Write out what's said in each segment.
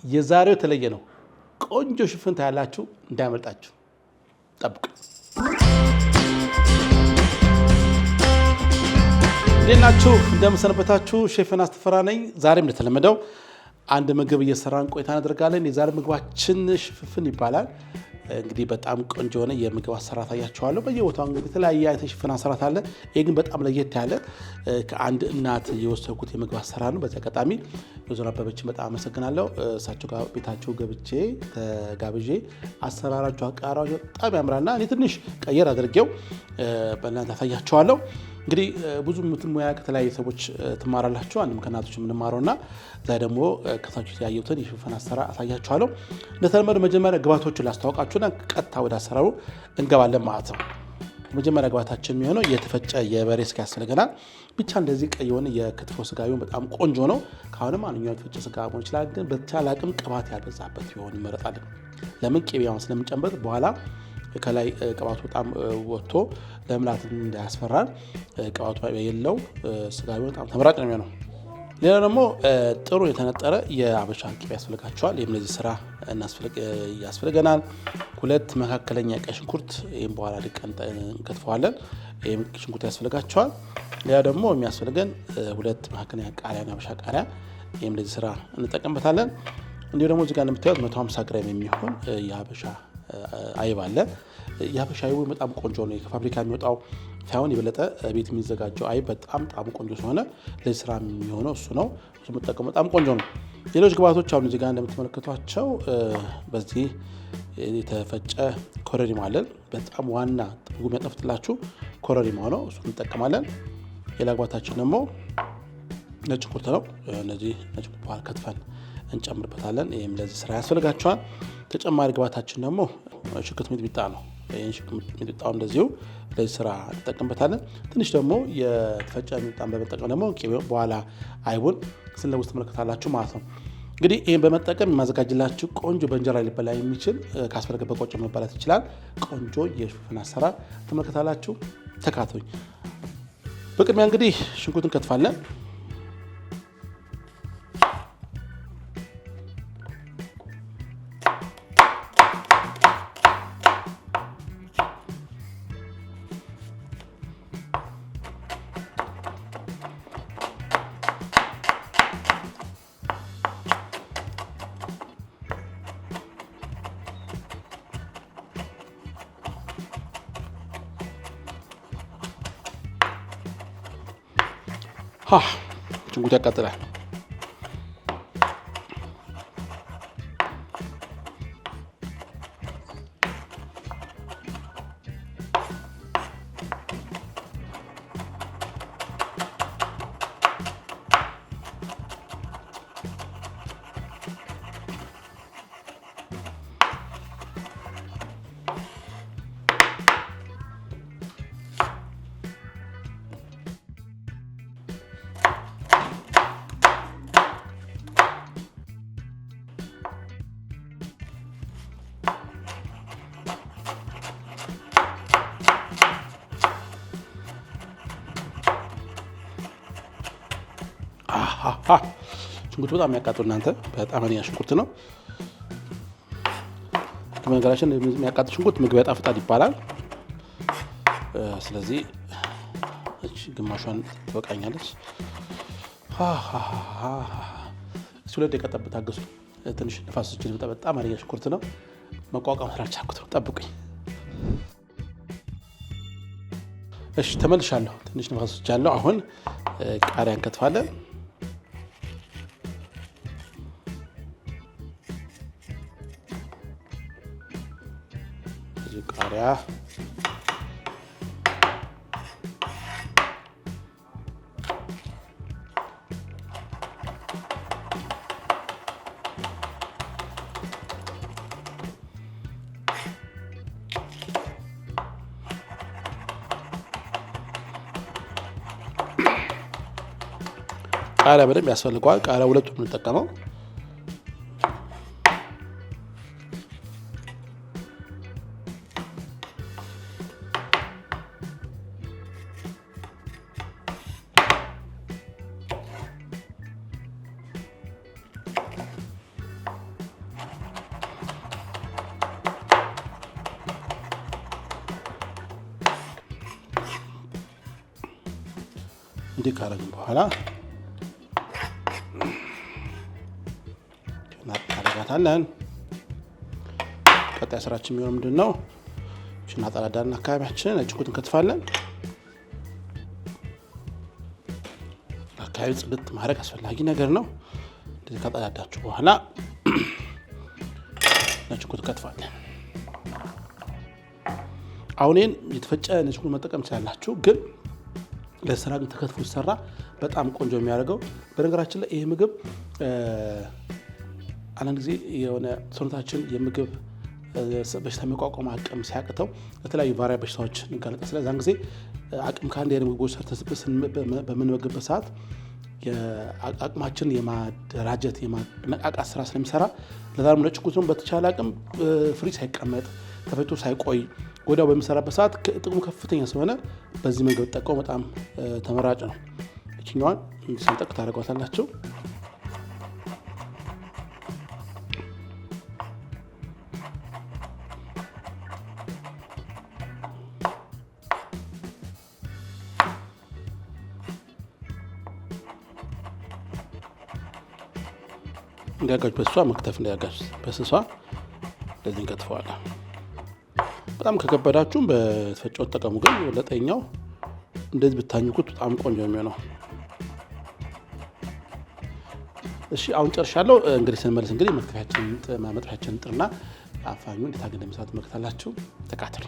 የዛሬው ተለየ ነው። ቆንጆ ሽፍን ታያላችሁ፣ እንዳያመልጣችሁ ጠብቁ። እንዴናችሁ እንደምሰነበታችሁ ሼፍ ዮናስ ተፈራ ነኝ። ዛሬም እንደተለመደው አንድ ምግብ እየሰራን ቆይታ እናደርጋለን። የዛሬ ምግባችን ሽፍን ይባላል። እንግዲህ በጣም ቆንጆ የሆነ የምግብ አሰራር ታያችኋለሁ። በየቦታው እንግዲህ የተለያየ አይነት ሽፍን አሰራር አለ። ይሄ ግን በጣም ለየት ያለ ከአንድ እናት የወሰድኩት የምግብ አሰራር ነው። በዚህ አጋጣሚ ወይዘሮ አበበችን በጣም አመሰግናለሁ። እሳቸው ጋር ቤታቸው ገብቼ ተጋብዤ አሰራራቸው አቀራራቸው በጣም ያምራልና እኔ ትንሽ ቀየር አድርጌው በእናንተ አሳያችኋለሁ። እንግዲህ ብዙ ሙያ ከተለያዩ ሰዎች ትማራላችሁ። አንድም ከእናቶች የምንማረውና ዛሬ ደግሞ ከታችሁ ያየሁትን የሽፍን አሰራር አሳያችኋለሁ። እንደተለመደው መጀመሪያ ግብአቶቹን ላስተዋውቃችሁና ቀጥታ ወደ አሰራሩ እንገባለን ማለት ነው። መጀመሪያ ግብአታችን የሚሆነው የተፈጨ የበሬ ስጋ ያስፈልገናል። ብቻ እንደዚህ ቀይ የሆነ የክትፎ ስጋ ቢሆን በጣም ቆንጆ ነው። ካሁንም ማንኛውም የተፈጨ ስጋ መሆን ይችላል፣ ግን በተቻለ አቅም ቅባት ያልበዛበት ቢሆን ይመረጣል። ለምን ቅቤውን ስለምንጨምር በኋላ ከላይ ቅባቱ በጣም ወጥቶ ለምላት እንዳያስፈራን ቅባቱ የሌለው ስጋ ቢሆን በጣም ተመራጭ ነው የሚሆነው። ሌላ ደግሞ ጥሩ የተነጠረ የአበሻ ቅቤ ያስፈልጋቸዋል። ይህም ለዚህ ስራ ያስፈልገናል። 2 መካከለኛ ቀይ ሽንኩርት፣ ይህም በኋላ እንከትፈዋለን። ይህም ሽንኩርት ያስፈልጋቸዋል። ሌላ ደግሞ የሚያስፈልገን 2 መካከለኛ ቃሪያ፣ የአበሻ ቃሪያ፣ ይህም ለዚህ ስራ እንጠቀምበታለን። እንዲሁ ደግሞ እዚህ ጋር እንደምታዩት 150 ግራም የሚሆን የአበሻ አይብ አለ። የአበሻ አይቡ በጣም ቆንጆ ነው። ከፋብሪካ የሚወጣው ሳይሆን የበለጠ ቤት የሚዘጋጀው አይብ በጣም ጣዕሙ ቆንጆ ስለሆነ ለዚህ ስራ የሚሆነው እሱ ነው። እሱ የምጠቀመው በጣም ቆንጆ ነው። ሌሎች ግብአቶች አሁን እዚህ ጋር እንደምትመለከቷቸው በዚህ የተፈጨ ኮረሪማ አለን። በጣም ዋና ጥጉ የሚያጠፍጥላችሁ ኮረሪማ ነው። እሱ እንጠቀማለን። ሌላ ግብአታችን ደግሞ ነጭ ሽንኩርት ነው። እነዚህ ነጭ ሽንኩርት ከትፈን እንጨምርበታለን። ይህም ለዚህ ስራ ያስፈልጋቸዋል። ተጨማሪ ግብአታችን ደግሞ ሽክት ሚጥሚጣ ነው። ይህን ሽክት ሚጥሚጣው እንደዚሁ ለዚህ ስራ እንጠቀምበታለን። ትንሽ ደግሞ የተፈጨ ሚጥሚጣን በመጠቀም ደግሞ በኋላ አይቡን ስንለውስ ትመለከታላችሁ ማለት ነው። እንግዲህ ይህን በመጠቀም የማዘጋጅላችሁ ቆንጆ በእንጀራ ሊበላ የሚችል ካስፈለገ በቆጮ መበላት ይችላል ቆንጆ የሽፍን አሰራር ትመለከታላችሁ። ተካተሉኝ። በቅድሚያ እንግዲህ ሽንኩርት እንከትፋለን። ሽንኩርት ያቃጥላል። ሽንኩርት በጣም የሚያቃጥል እናንተ በጣም እኔ ሽንኩርት ነው። ከመንገራችን የሚያቃጥል ሽንኩርት ምግብ ያጣፍጣል ይባላል። ስለዚህ እቺ ግማሿን ትበቃኛለች። ሁለት ደቂቃ ታገሱ። ትንሽ ንፋስ ሲችል በጣም አሪያ ሽንኩርት ነው። መቋቋም ስላልቻልኩት ነው። ጠብቁኝ። እሺ ተመልሻለሁ። ትንሽ ንፋስ ሲቻለሁ። አሁን ቃሪያ እንከትፋለን። ቃሪያ ቃሪያ በደንብ ያስፈልገዋል። ቃሪያ ሁለቱም እንጠቀመው። እንዲህ ካረግን በኋላ እናጣራታለን። ቀጣይ ስራችን የሚሆነው ምንድነው? እናጣራዳለን አካባቢያችንን ነጭ ሽንኩርት እንከትፋለን። አካባቢ ጽድት ማድረግ አስፈላጊ ነገር ነው። እንደዚህ ካጣዳዳችሁ በኋላ ነጭ ሽንኩርት እንከትፋለን። አሁን የተፈጨ ነጭ ሽንኩርት መጠቀም ትችላላችሁ፣ ግን ለስራ ግን ተከትፎ ሲሰራ በጣም ቆንጆ የሚያደርገው። በነገራችን ላይ ይሄ ምግብ አንዳንድ ጊዜ የሆነ ሰውነታችን የምግብ በሽታ የሚቋቋም አቅም ሲያቅተው ለተለያዩ ቫሪያ በሽታዎች እንጋለጣለን። ስለዚህ ዛን ጊዜ አቅም ከአንድ አይነት ምግቦች ሰርተን በምንመገብበት ሰዓት አቅማችን የማደራጀት የማነቃቃት ስራ ስለሚሰራ ለዛሬ ነጭ ሽንኩርቱን በተቻለ አቅም ፍሪጅ ሳይቀመጥ ተፈጭቶ ሳይቆይ ወዲያው በሚሰራበት ሰዓት ጥቅሙ ከፍተኛ ስለሆነ በዚህ መንገድ ጠቀሙ በጣም ተመራጭ ነው። እችኛዋን ሰንጠቅ ታደርጓታላችሁ። እንዲያጋጅ በሷ መክተፍ እንዲያጋጅ በስሷ እንደዚህ እንከትፈዋለን። በጣም ከከበዳችሁም በተፈጨው ተጠቀሙ፣ ግን ለጠኛው እንደዚህ ብታኝኩት በጣም ቆንጆ የሚሆነው። እሺ አሁን ጨርሻለሁ። እንግዲህ ስንመለስ እንግዲህ መጥፊያችንን ጥርና አፋኙ እንዴት አገኘ መስራት መክታላችሁ ተካተሉ።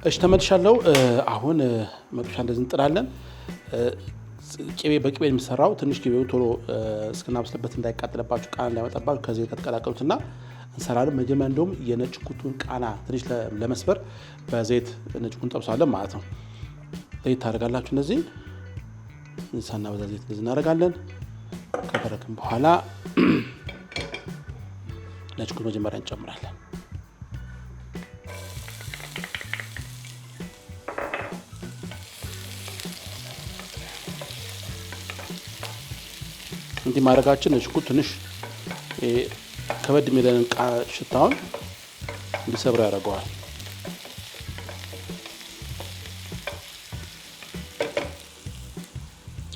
እሺ ተመልሻለሁ። አሁን መጥፊያ እንደዚህ እንጥራለን። ቅቤ በቅቤ የሚሰራው ትንሽ ቅቤው ቶሎ እስከናበስለበት እንዳይቃጠልባችሁ ቃና እንዳይመጣባችሁ ከዚህ ከተቀላቀሉትና እንሰራለን። መጀመሪያ እንደውም የነጭ ሽንኩርቱን ቃና ትንሽ ለመስበር በዘይት ነጭ ሽንኩርቱን ጠብሳለን ማለት ነው። ዘይት ታደርጋላችሁ። እንደዚህ ሳናበዛ ዘይት እንደዚህ እናደርጋለን። ከበረክም በኋላ ነጭ ሽንኩርት መጀመሪያ እንጨምራለን። እንዲህ ማድረጋችን ነጭ ሽንኩርት ትንሽ ከበድ የሚለን ሽታውን እንዲሰብር ያደርገዋል።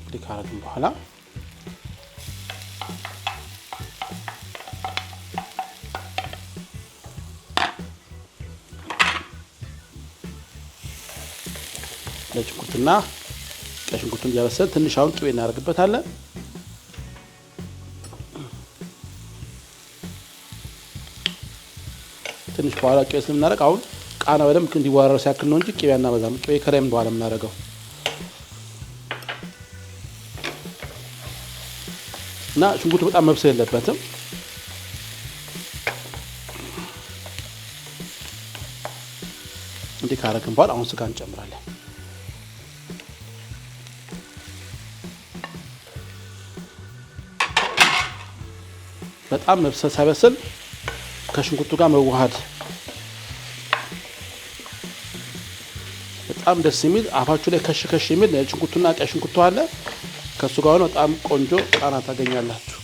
እንዲህ ካረግን በኋላ ነጭ ሽንኩርትና ቀይ ሽንኩርቱን እያበሰልን ትንሽ አሁን ቅቤ እናደርግበታለን። ትንሽ በኋላ ቅቤ ስለምናደርግ አሁን ቃና በደንብ እንዲዋረር ሲያክል ነው እንጂ ቅቤ አናበዛም። ቅቤ ከላይም በኋላ የምናደርገው እና ሽንኩርቱ በጣም መብሰል የለበትም። እንዲህ ካረግን በኋላ አሁን ስጋ እንጨምራለን። በጣም መብሰል ሳይበስል ከሽንኩርቱ ጋር መዋሃድ በጣም ደስ የሚል አፋችሁ ላይ ከሽ የሚል ሽንኩርቱና ቀይ ሽንኩርቱ አለ። ከሱ ጋር ነው በጣም ቆንጆ ቃና ታገኛላችሁ።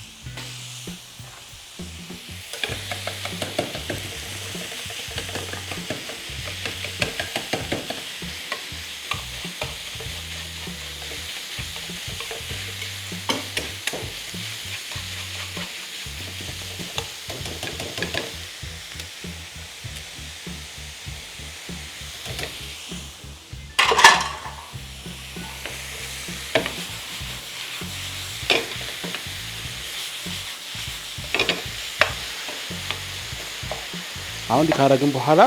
አሁን እንዲህ ካረግን በኋላ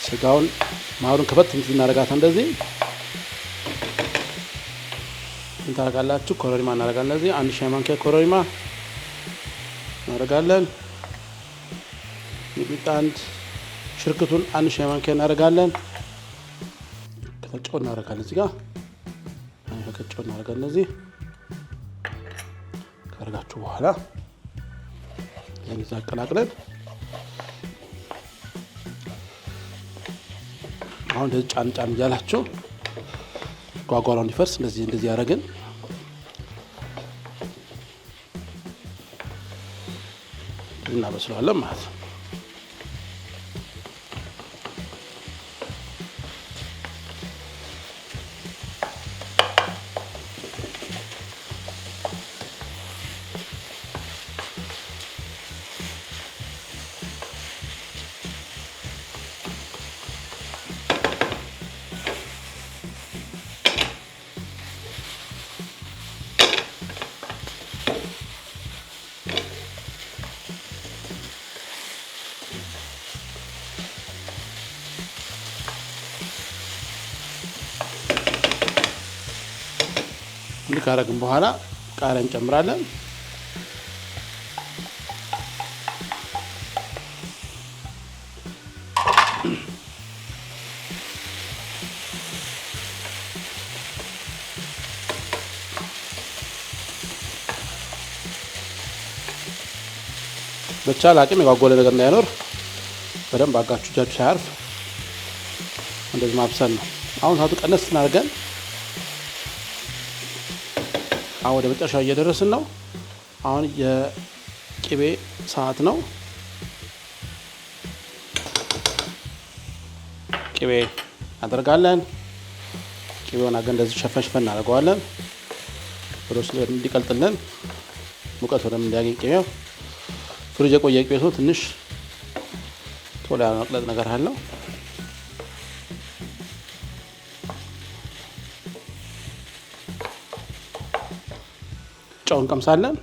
ስጋውን ማሩን ከበት እናደርጋታ። እንደዚህ እንታረጋላችሁ። ኮረሪማ እናደርጋለን። እንደዚህ 1 ሻይ ማንኪያ ኮረሪማ እናደርጋለን። ሚጥሚጣ ሽርክቱን 1 ሻይ ማንኪያ እናደርጋለን። ከጨው እናደርጋለን። እዚህ ጋር ከጨው እናደርጋለን። እንደዚህ ካረጋችሁ በኋላ እንደዚህ አቀላቅለን አሁን እንደዚህ ጫን እያላችሁ ጓጓራው እንዲፈርስ እንደዚህ ያደረግን እናበስለዋለን ማለት ነው። ካረግን በኋላ ቃሪያ እንጨምራለን። በቻለ አቅም የጓጎለ ነገር እንዳይኖር በደንብ አጋችሁ እጃችሁ ሳያርፍ እንደዚህ ማብሰል ነው። አሁን እሳቱ ቀነስ እናድርገን። አሁን ወደ መጨረሻው እየደረስን ነው። አሁን የቅቤ ሰዓት ነው። ቅቤ እናደርጋለን። ቅቤውን አገን እንደዚህ ሸፈን እናደርገዋለን። ወደ ውስጥ እንዲቀልጥልን ሙቀት ወደም እንዲያገኝ ቅቤው ፍሪጅ የቆየ ቅቤ ሰው ትንሽ ቶሎ ያመቅለጥ ነገር አለው። ጨውን ቀምሳለን።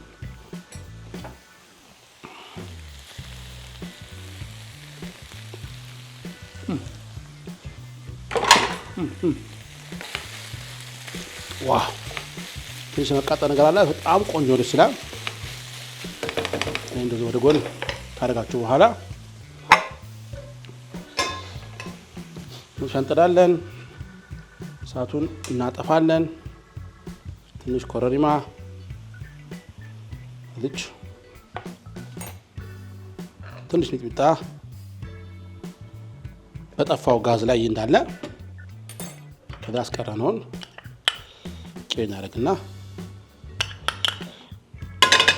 ዋው ትንሽ መቃጠል ነገር አለ። በጣም ቆንጆ ደስ ይላል። እንደዚህ ወደ ጎን ካደረጋችሁ በኋላ እንሸንጥዳለን። እሳቱን እናጠፋለን። ትንሽ ኮረሪማ ልጅ ትንሽ ሚጥሚጣ በጠፋው ጋዝ ላይ እንዳለ ከዛ አስቀረነውን ቅቤ እናደርግና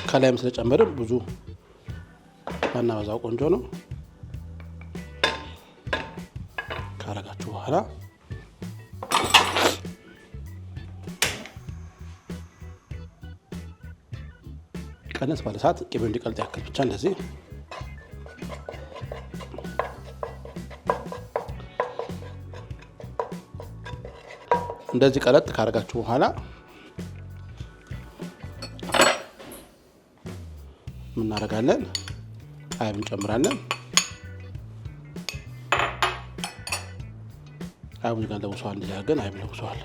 ከላይም ስለጨመርን ብዙ ባናበዛው ቆንጆ ነው። ካረጋችሁ በኋላ ቀነስ ባለ ሰዓት ቅቤው እንዲቀልጥ ያክል ብቻ እንደዚህ ቀለጥ ካረጋችሁ በኋላ ምን እናደርጋለን? አይብ እንጨምራለን። አይቡን ጋር ለውሰዋል። እንደዚህ አድርገን አይብ ለውሰዋል።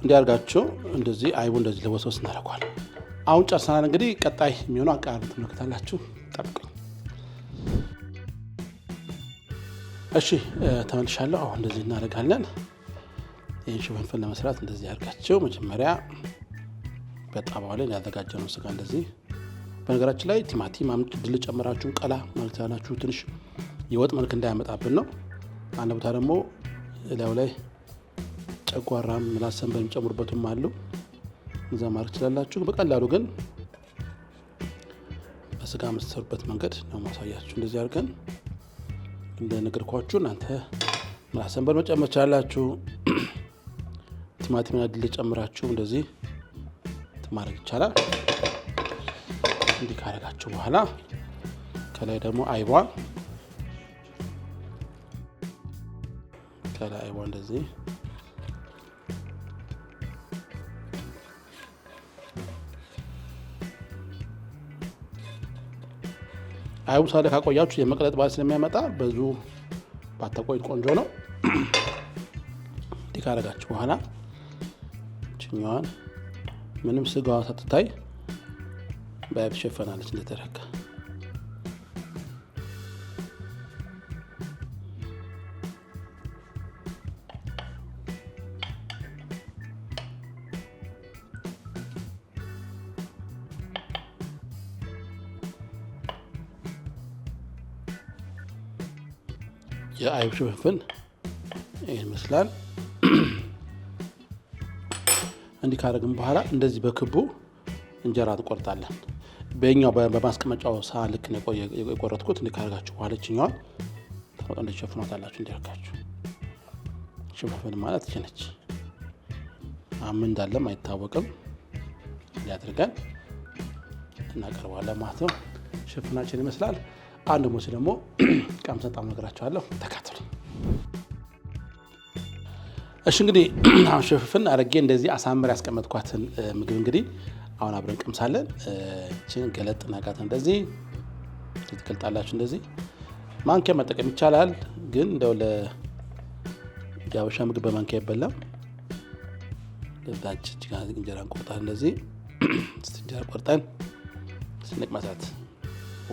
እንዲያርጋችሁ እንደዚህ አይቡ እንደዚህ ለወሰው እናደርጋለን። አሁን ጨርሰናል። እንግዲህ ቀጣይ የሚሆነው አቀራረብ ትመለከታላችሁ። ጠብቁኝ። እሺ ተመልሻለሁ። አሁን እንደዚህ እናደርጋለን። ይህን ሽፍንፍን ለመስራት እንደዚህ አድርጋችሁ መጀመሪያ በጣባው ላይ ያዘጋጀነው ስጋ እንደዚህ በነገራችን ላይ ቲማቲም አምጥ ድል ጨምራችሁ ቀላ ማለት ያላችሁ ትንሽ የወጥ መልክ እንዳያመጣብን ነው። አንድ ቦታ ደግሞ ላዩ ላይ ጨጓራም ምላሰን በሚጨምሩበትም አሉ። እዛ ማድረግ ትችላላችሁ። በቀላሉ ግን በስጋ የምትሰሩበት መንገድ ነው ማሳያችሁ። እንደዚህ አድርገን እንደነገርኳችሁ እናንተ ምላሰን በመጨመር ትችላላችሁ። ቲማቲምና ድል ጨምራችሁ እንደዚህ ማድረግ ይቻላል። እንዲህ ካረጋችሁ በኋላ ከላይ ደግሞ አይቧን እንደዚህ አይቡ ሳለ ካቆያችሁ የመቅለጥ ባህል ስለሚያመጣ ብዙ ባታቆይ ቆንጆ ነው። እንዲህ ካረጋችሁ በኋላ ችኛዋን ምንም ስጋዋ ሳትታይ በአይብ ሸፈናለች እንደተረካ። የአይብ ሽፍንፍን ይህን ይመስላል። እንዲህ ካደረግን በኋላ እንደዚህ በክቡ እንጀራ እንቆርጣለን። በኛው በማስቀመጫው ሳህን ልክ ነው የቆረጥኩት። እንዲህ ካደረጋችሁ በኋላ እችኛዋን ተመጣጣኝ ሸፍኗታላችሁ። እንዲያርጋችሁ ሽፍንፍን ማለት ይቺ ነች። ምን እንዳለም አይታወቅም። ያድርገን እናቀርባለን ማለት ነው። ሽፍናችን ይመስላል። አንድ ሙስ ደግሞ ቀምሰን ጣም ነገራችኋለሁ። ተካተሉ። እሺ እንግዲህ አሁን ሽፍን አድርጌ እንደዚህ አሳምር ያስቀመጥኳትን ምግብ እንግዲህ አሁን አብረን ቀምሳለን። እቺን ገለጥ እናጋት እንደዚህ ትቀልጣላችሁ። እንደዚህ ማንኪያ መጠቀም ይቻላል፣ ግን እንደው ለያበሻ ምግብ በማንኪያ ይበላል። ለዛች ጋር እንጀራ ቆርጠን እንደዚህ እንጀራ ቆርጠን ስንቅመሳት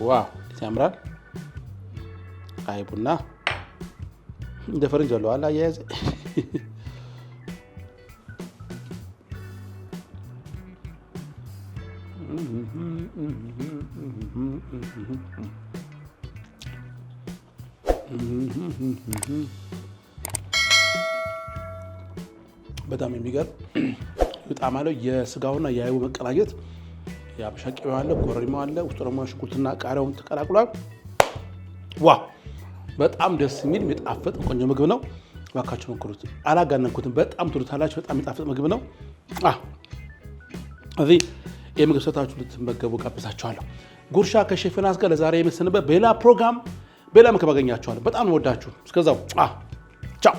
ዋው ያምራል። አይ ቡና እንደ ፈረንጅ አለው አላ ያያዝ በጣም የሚገርም በጣም አለው የስጋውና የአይቡ መቀናጀት ያበሻ ቅቤው አለ ኮረሪማው አለ ውስጡ ደግሞ ሽንኩርትና ቃሪያውን ተቀላቅሏል። ዋው በጣም ደስ የሚል የሚጣፍጥ ቆንጆ ምግብ ነው። እባካችሁ ሞክሩት። አላጋነንኩትም። በጣም ትሉታላችሁ። በጣም የሚጣፍጥ ምግብ ነው። እዚህ የምግብ ሰርታችሁ ልትመገቡ ጋብዛችኋለሁ። ጉርሻ ከሼፍ ዮናስ ጋር ለዛሬ የምሰንበት በሌላ ፕሮግራም በሌላ ምግብ አገኛችኋለሁ። በጣም ወዳችሁ እስከዛው ቻው